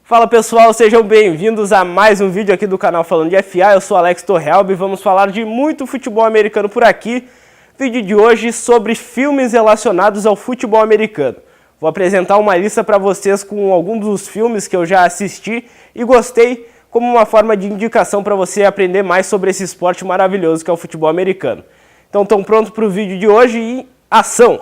Fala pessoal, sejam bem-vindos a mais um vídeo aqui do canal Falando de FA. Eu sou Alex Torrealba e vamos falar de muito futebol americano por aqui. Vídeo de hoje sobre filmes relacionados ao futebol americano. Vou apresentar uma lista para vocês com alguns dos filmes que eu já assisti e gostei, como uma forma de indicação para você aprender mais sobre esse esporte maravilhoso que é o futebol americano. Então, estão prontos para o vídeo de hoje e ação!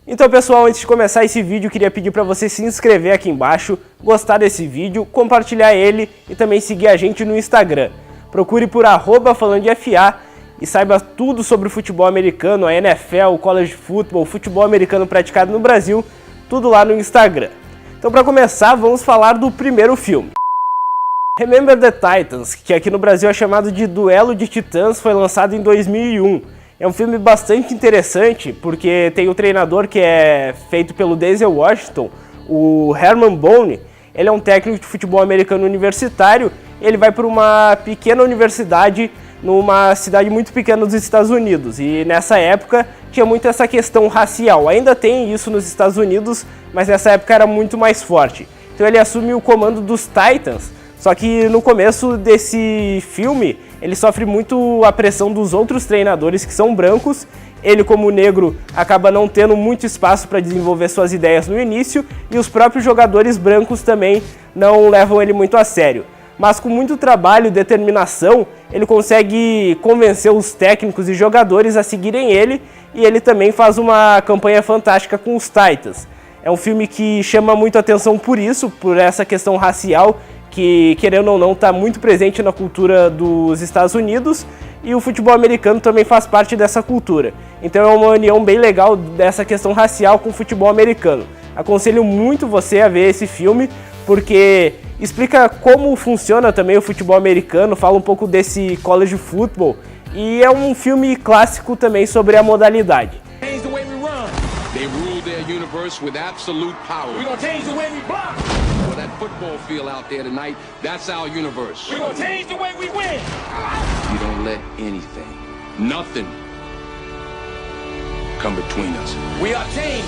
Então pessoal, antes de começar esse vídeo, eu queria pedir para você se inscrever aqui embaixo, gostar desse vídeo, compartilhar ele e também seguir a gente no Instagram. Procure por @falandodefa e saiba tudo sobre o futebol americano, a NFL, o college football, o futebol americano praticado no Brasil, tudo lá no Instagram. Então para começar, vamos falar do primeiro filme. Remember the Titans, que aqui no Brasil é chamado de Duelo de Titãs, foi lançado em 2001. É um filme bastante interessante, porque tem o treinador que é feito pelo Denzel Washington, o Herman Bone. Ele é um técnico de futebol americano universitário, ele vai para uma pequena universidade numa cidade muito pequena dos Estados Unidos, e nessa época tinha muito essa questão racial. Ainda tem isso nos Estados Unidos, mas nessa época era muito mais forte. Então ele assume o comando dos Titans, só que no começo desse filme ele sofre muito a pressão dos outros treinadores que são brancos. Ele, como negro, acaba não tendo muito espaço para desenvolver suas ideias no início, e os próprios jogadores brancos também não levam ele muito a sério. Mas com muito trabalho e determinação, ele consegue convencer os técnicos e jogadores a seguirem ele, e ele também faz uma campanha fantástica com os Titans. É um filme que chama muito atenção por isso, por essa questão racial, que, querendo ou não, está muito presente na cultura dos Estados Unidos, e o futebol americano também faz parte dessa cultura. Então é uma união bem legal dessa questão racial com o futebol americano. Aconselho muito você a ver esse filme, porque explica como funciona também o futebol americano, fala um pouco desse college football, e é um filme clássico também sobre a modalidade. That football field out there tonight, that's our universe. We're gonna change the way we win. You don't let anything, nothing, come between us. We are team.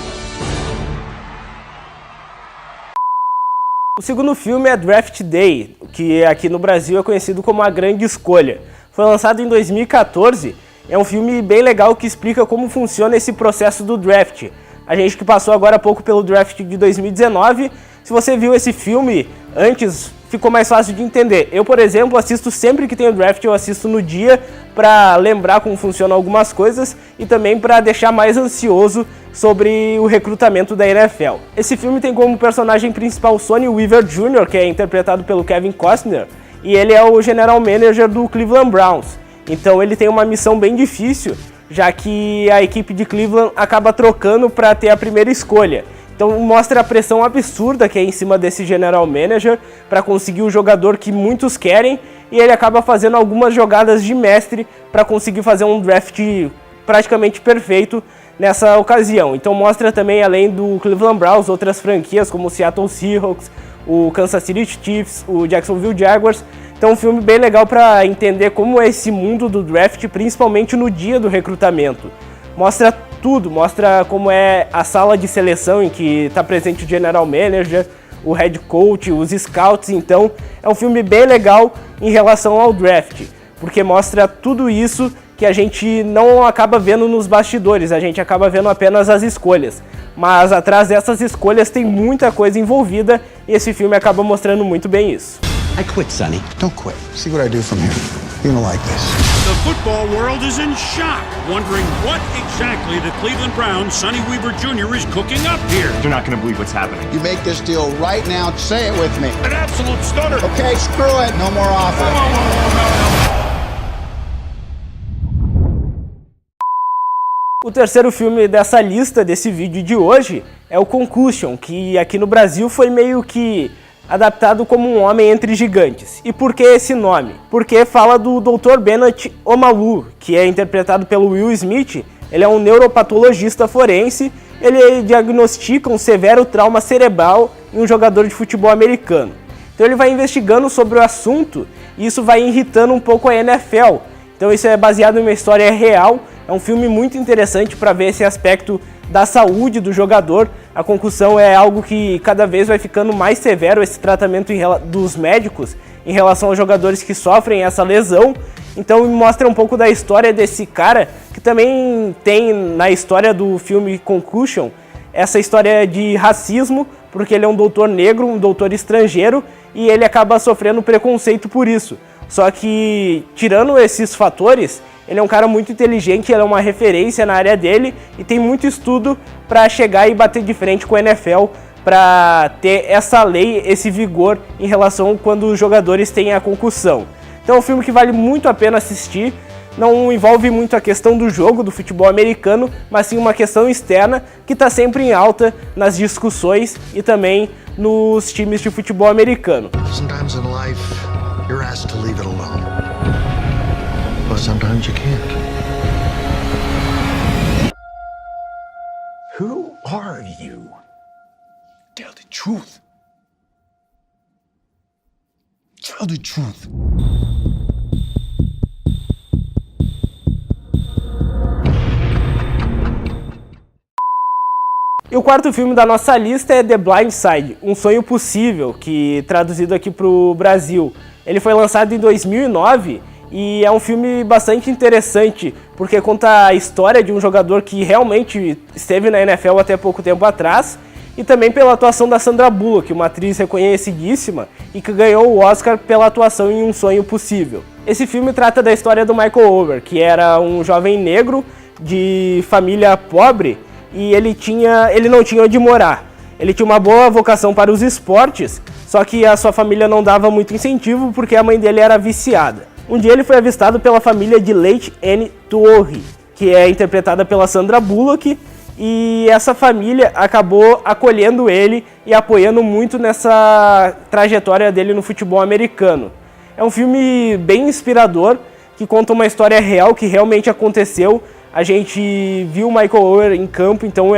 O segundo filme é Draft Day, que aqui no Brasil é conhecido como A Grande Escolha. Foi lançado em 2014, é um filme bem legal que explica como funciona esse processo do draft. A gente que passou agora há pouco pelo draft de 2019, se você viu esse filme antes, ficou mais fácil de entender. Eu, por exemplo, assisto sempre que tem o draft, eu assisto no dia para lembrar como funcionam algumas coisas e também para deixar mais ansioso sobre o recrutamento da NFL. Esse filme tem como personagem principal Sonny Weaver Jr., que é interpretado pelo Kevin Costner, e ele é o general manager do Cleveland Browns. Então ele tem uma missão bem difícil, já que a equipe de Cleveland acaba trocando para ter a primeira escolha. Então mostra a pressão absurda que é em cima desse general manager para conseguir o jogador que muitos querem, e ele acaba fazendo algumas jogadas de mestre para conseguir fazer um draft praticamente perfeito nessa ocasião. Então mostra também, além do Cleveland Browns, outras franquias como o Seattle Seahawks, o Kansas City Chiefs, o Jacksonville Jaguars. Então um filme bem legal para entender como é esse mundo do draft, principalmente no dia do recrutamento. Mostra tudo, mostra como é a sala de seleção em que está presente o general manager, o head coach, os scouts. Então é um filme bem legal em relação ao draft, porque mostra tudo isso que a gente não acaba vendo nos bastidores, a gente acaba vendo apenas as escolhas. Mas atrás dessas escolhas tem muita coisa envolvida, e esse filme acaba mostrando muito bem isso. I quit, Sonny. Don't quit. See what I do from here. You're gonna like this. The football world is in shock, wondering what exactly the Cleveland Browns' Sonny Weaver Jr. is cooking up here. They're not going to believe what's happening. You make this deal right now. Say it with me. An absolute stunner. Okay, screw it. No more offer. O terceiro filme dessa lista, desse vídeo de hoje, é o Concussion, que aqui no Brasil foi meio que adaptado como Um Homem Entre Gigantes. E por que esse nome? Porque fala do Dr. Bennett Omalu, que é interpretado pelo Will Smith. Ele é um neuropatologista forense, ele diagnostica um severo trauma cerebral em um jogador de futebol americano. Então ele vai investigando sobre o assunto, e isso vai irritando um pouco a NFL, Então isso é baseado em uma história real, é um filme muito interessante para ver esse aspecto da saúde do jogador. A concussão é algo que cada vez vai ficando mais severo, esse tratamento dos médicos em relação aos jogadores que sofrem essa lesão. Então mostra um pouco da história desse cara, que também tem na história do filme Concussion essa história de racismo, porque ele é um doutor negro, um doutor estrangeiro, e ele acaba sofrendo preconceito por isso. Só que, tirando esses fatores, ele é um cara muito inteligente, ele é uma referência na área dele e tem muito estudo para chegar e bater de frente com a NFL, para ter essa lei, esse vigor em relação quando os jogadores têm a concussão. Então é um filme que vale muito a pena assistir. Não envolve muito a questão do jogo, do futebol americano, mas sim uma questão externa que está sempre em alta nas discussões e também nos times de futebol americano. Sometimes in life, you're asked to leave it alone. But sometimes you can't. Who are you? Tell the truth. Tell the truth. E o quarto filme da nossa lista é The Blind Side, Um Sonho Possível, que traduzido aqui para o Brasil. Ele foi lançado em 2009 e é um filme bastante interessante, porque conta a história de um jogador que realmente esteve na NFL até pouco tempo atrás, e também pela atuação da Sandra Bullock, uma atriz reconhecidíssima e que ganhou o Oscar pela atuação em Um Sonho Possível. Esse filme trata da história do Michael Oher, que era um jovem negro de família pobre, e ele não tinha onde morar. Ele tinha uma boa vocação para os esportes, só que a sua família não dava muito incentivo porque a mãe dele era viciada. Um dia ele foi avistado pela família de Leigh Anne Tuohy, que é interpretada pela Sandra Bullock, e essa família acabou acolhendo ele e apoiando muito nessa trajetória dele no futebol americano. É um filme bem inspirador, que conta uma história real que realmente aconteceu. A gente viu o Michael Oher em campo, então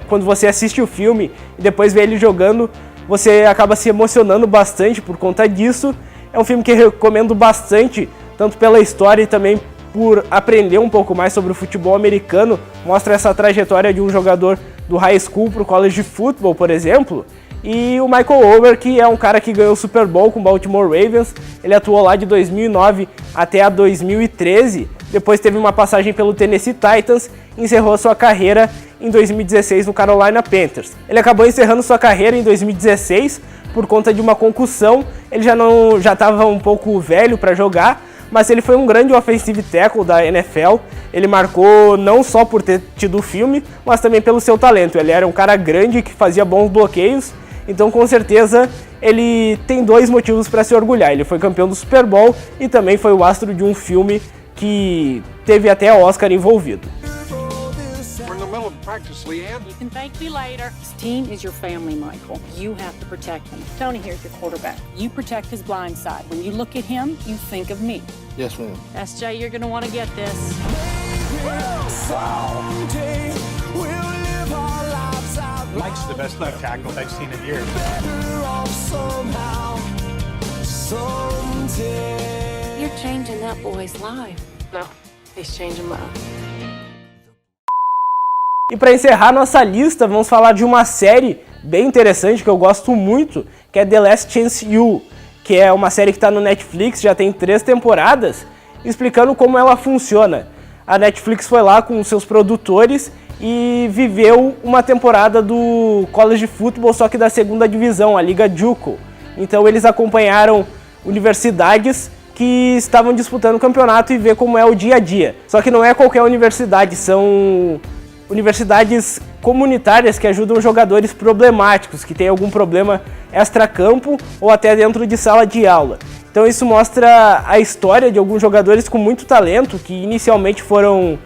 quando você assiste o filme e depois vê ele jogando, você acaba se emocionando bastante por conta disso. É um filme que eu recomendo bastante, tanto pela história e também por aprender um pouco mais sobre o futebol americano. Mostra essa trajetória de um jogador do high school para o college football, por exemplo. E o Michael Oher, que é um cara que ganhou o Super Bowl com o Baltimore Ravens. Ele atuou lá de 2009 até a 2013. Depois teve uma passagem pelo Tennessee Titans e encerrou sua carreira em 2016 no Carolina Panthers. Ele acabou encerrando sua carreira em 2016 por conta de uma concussão. Ele já estava um pouco velho para jogar, mas ele foi um grande offensive tackle da NFL. Ele marcou não só por ter tido o filme, mas também pelo seu talento. Ele era um cara grande que fazia bons bloqueios, então com certeza ele tem dois motivos para se orgulhar. Ele foi campeão do Super Bowl e também foi o astro de um filme que teve até Oscar envolvido. We're in the middle of practice, Leanne. You can thank me later. This team is your family, Michael. You have to protect them. Tony here's your quarterback. You protect his blind side. When you look at him, you think of me. Yes, ma'am. SJ, you're gonna want to get this. Mike's the best left tackle I've seen in years. You're changing that boy's life. No, he's changing mine. E para encerrar nossa lista, vamos falar de uma série bem interessante que eu gosto muito, que é The Last Chance U, que é uma série que está no Netflix, já tem 3 temporadas, explicando como ela funciona. A Netflix foi lá com seus produtores e viveu uma temporada do college football, só que da segunda divisão, a Liga JUCO. Então eles acompanharam universidades que estavam disputando o campeonato e ver como é o dia a dia. Só que não é qualquer universidade, são universidades comunitárias que ajudam jogadores problemáticos, que têm algum problema extracampo ou até dentro de sala de aula. Então isso mostra a história de alguns jogadores com muito talento, que inicialmente foram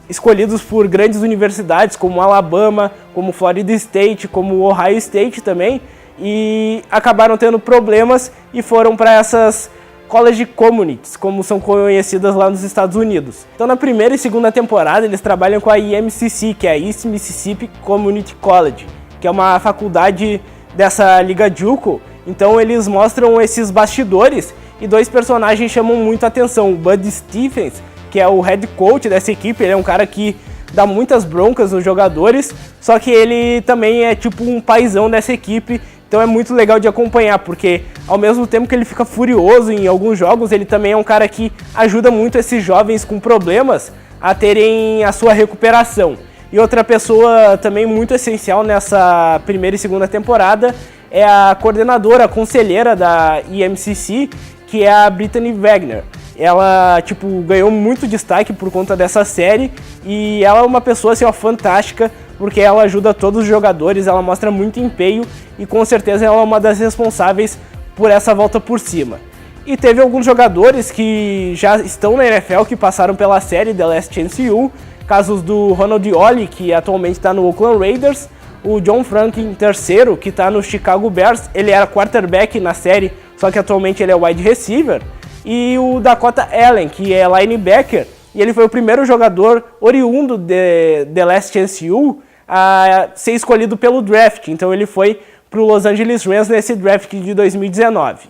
escolhidos por grandes universidades como Alabama, como Florida State, como Ohio State também, e acabaram tendo problemas e foram para essas college communities, como são conhecidas lá nos Estados Unidos. Então na primeira e segunda temporada eles trabalham com a EMCC, que é a East Mississippi Community College, que é uma faculdade dessa Liga JUCO. Então eles mostram esses bastidores e 2 personagens chamam muito a atenção. O Bud Stephens, que é o head coach dessa equipe. Ele é um cara que dá muitas broncas nos jogadores, só que ele também é tipo um paizão dessa equipe. Então é muito legal de acompanhar, porque ao mesmo tempo que ele fica furioso em alguns jogos, ele também é um cara que ajuda muito esses jovens com problemas a terem a sua recuperação. E outra pessoa também muito essencial nessa primeira e segunda temporada é a coordenadora, a conselheira da EMCC, que é a Brittany Wagner. Ela, ganhou muito destaque por conta dessa série e ela é uma pessoa, assim, fantástica, porque ela ajuda todos os jogadores, ela mostra muito empenho e com certeza ela é uma das responsáveis por essa volta por cima. E teve alguns jogadores que já estão na NFL, que passaram pela série The Last Chance U, casos do Ronald Ollie, que atualmente está no Oakland Raiders, o John Franklin III, que está no Chicago Bears, ele era quarterback na série, só que atualmente ele é wide receiver, e o Dakota Allen, que é linebacker, e ele foi o primeiro jogador oriundo de The Last Chance U a ser escolhido pelo draft, então ele foi para o Los Angeles Rams nesse draft de 2019.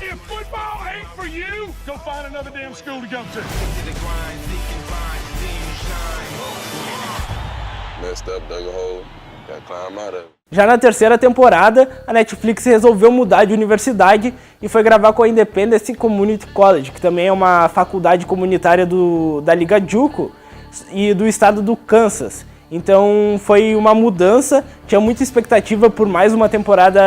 If football ain't for you, go find another damn school to go to. Messed up, dug a hole, gotta climb out of it. Já na terceira temporada, a Netflix resolveu mudar de universidade e foi gravar com a Independence Community College, que também é uma faculdade comunitária da Liga JUCO e do estado do Kansas. Então foi uma mudança, tinha muita expectativa por mais uma temporada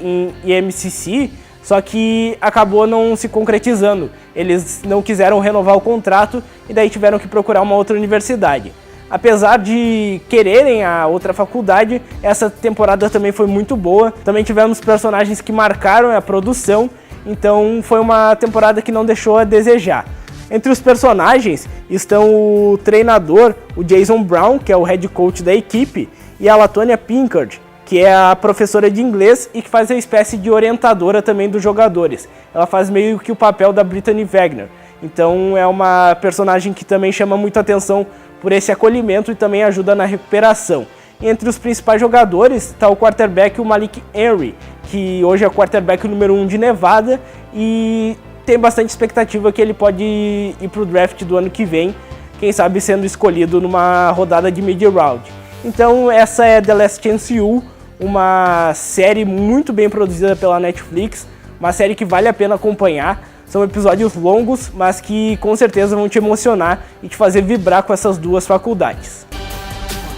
em EMCC, só que acabou não se concretizando. Eles não quiseram renovar o contrato e daí tiveram que procurar uma outra universidade. Apesar de quererem a outra faculdade, essa temporada também foi muito boa. Também tivemos personagens que marcaram a produção, então foi uma temporada que não deixou a desejar. Entre os personagens estão o treinador, o Jason Brown, que é o head coach da equipe, e a Latonia Pinkard, que é a professora de inglês e que faz a espécie de orientadora também dos jogadores. Ela faz meio que o papel da Brittany Wagner. Então é uma personagem que também chama muita atenção por esse acolhimento e também ajuda na recuperação. Entre os principais jogadores está o quarterback, o Malik Henry, que hoje é o quarterback número 1 de Nevada e tem bastante expectativa que ele pode ir para o draft do ano que vem, quem sabe sendo escolhido numa rodada de mid-round. Então essa é The Last Chance U, uma série muito bem produzida pela Netflix, uma série que vale a pena acompanhar. São episódios longos, mas que com certeza vão te emocionar e te fazer vibrar com essas duas faculdades.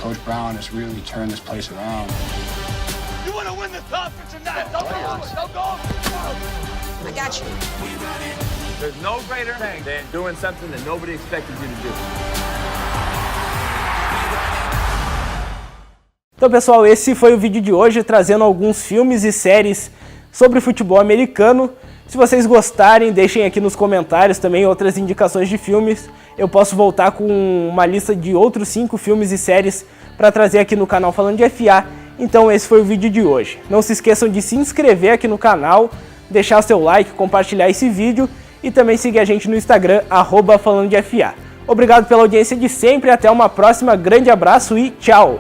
Coach Brown has really turned this place around. You want to win the conference tonight? Don't go. I got you. There's no greater thing than doing something that nobody expected you to do. Então, pessoal, esse foi o vídeo de hoje, trazendo alguns filmes e séries sobre futebol americano. Se vocês gostarem, deixem aqui nos comentários também outras indicações de filmes. Eu posso voltar com uma lista de outros 5 filmes e séries para trazer aqui no canal Falando de FA. Então esse foi o vídeo de hoje. Não se esqueçam de se inscrever aqui no canal, deixar seu like, compartilhar esse vídeo e também seguir a gente no Instagram, @Falando de FA. Obrigado pela audiência de sempre, até uma próxima, grande abraço e tchau!